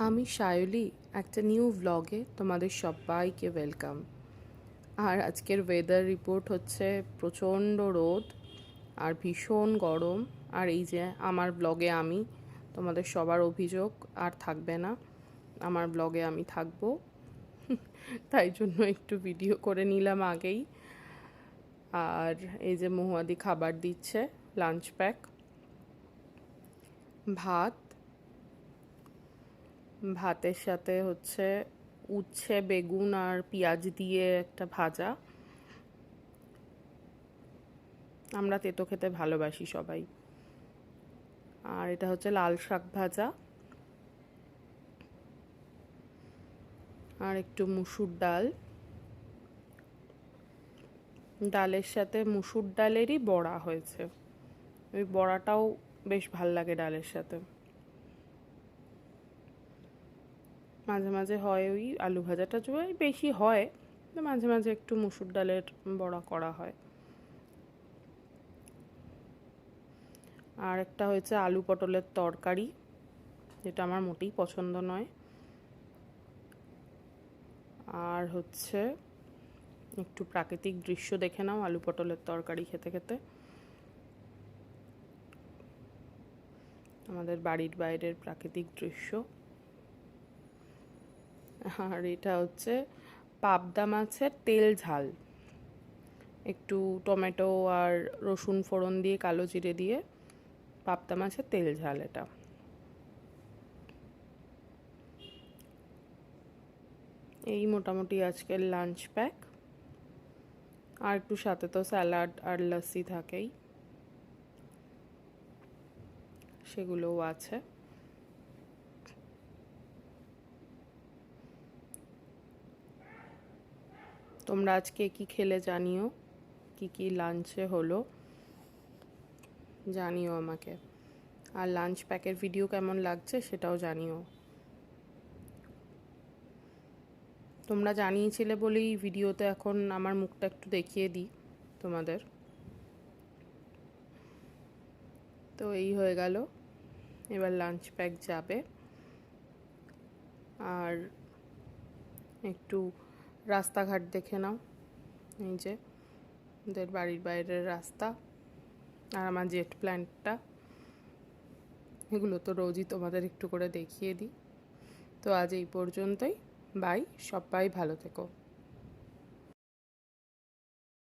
আমি সায়লি একটা নিউ ভ্লগে তোমাদের সবাইকে ওয়েলকাম। আর আজকের ওয়েদার রিপোর্ট হচ্ছে প্রচণ্ড রোদ আর ভীষণ গরম। আর এই যে আমার ব্লগে আমি, তোমাদের সবার অভিযোগ আর থাকবে না, আমার ব্লগে আমি থাকবো, তাই জন্য একটু ভিডিও করে নিলাম আগেই। আর এই যে মহুয়াদি খাবার দিচ্ছে, লাঞ্চ প্যাক, ভাতের সাথে হচ্ছে উচ্ছে বেগুন আর পেঁয়াজ দিয়ে একটা ভাজা। আমরা তেতো খেতে ভালোবাসি সবাই। আর এটা হচ্ছে লাল শাক ভাজা আর একটু মুসুর ডাল, ডালের সাথে মুসুর ডালেরই বড়া হয়েছে। ওই বড়াটাও বেশ ভাল লাগে ডালের সাথে। মাঝে মাঝে হয় ওই আলু ভাজাটা বেশি হয়, মাঝে মাঝে একটু মুসুর ডালের বড়া করা হয়। আর একটা হয়েছে আলু পটলের তরকারি, যেটা আমার মোটেই পছন্দ নয়। আর হচ্ছে একটু প্রাকৃতিক দৃশ্য দেখে নাও আলু পটলের তরকারি খেতে খেতে। আমাদের বাড়ির বাইরের প্রাকৃতিক দৃশ্য। আর এটা হচ্ছে পাবদা মাছের তেল ঝাল, একটু টমেটো আর রসুন ফোড়ন দিয়ে কালো জিরে দিয়ে পাবদা মাছের তেল ঝাল। এটা এই মোটামুটি আজকের লাঞ্চ প্যাক। আর একটু সাথে তো স্যালাড আর লস্যি থাকেই, সেগুলোও আছে। তোমরা আজকে কি খেলে জানিও, কি কি লাঞ্চে হলো জানিও আমাকে। আর লাঞ্চ প্যাকের ভিডিও কেমন লাগছে সেটাও জানিও। তোমরা জানিয়েছিলে বলেই ভিডিওতে এখন আমার মুখটা একটু দেখিয়ে দিই তোমাদের। তো এই হয়ে গেল, এবার লাঞ্চ প্যাক যাবে। আর একটু রাস্তাঘাট দেখে নাও, এই যে ওদের বাড়ির বাইরের রাস্তা আর আমার জেট প্ল্যান্টটা, এগুলো তো রোজই তোমাদের একটু করে দেখিয়ে দিই। তো আজ এই পর্যন্তই, বাই, সবাই ভালো থেকো।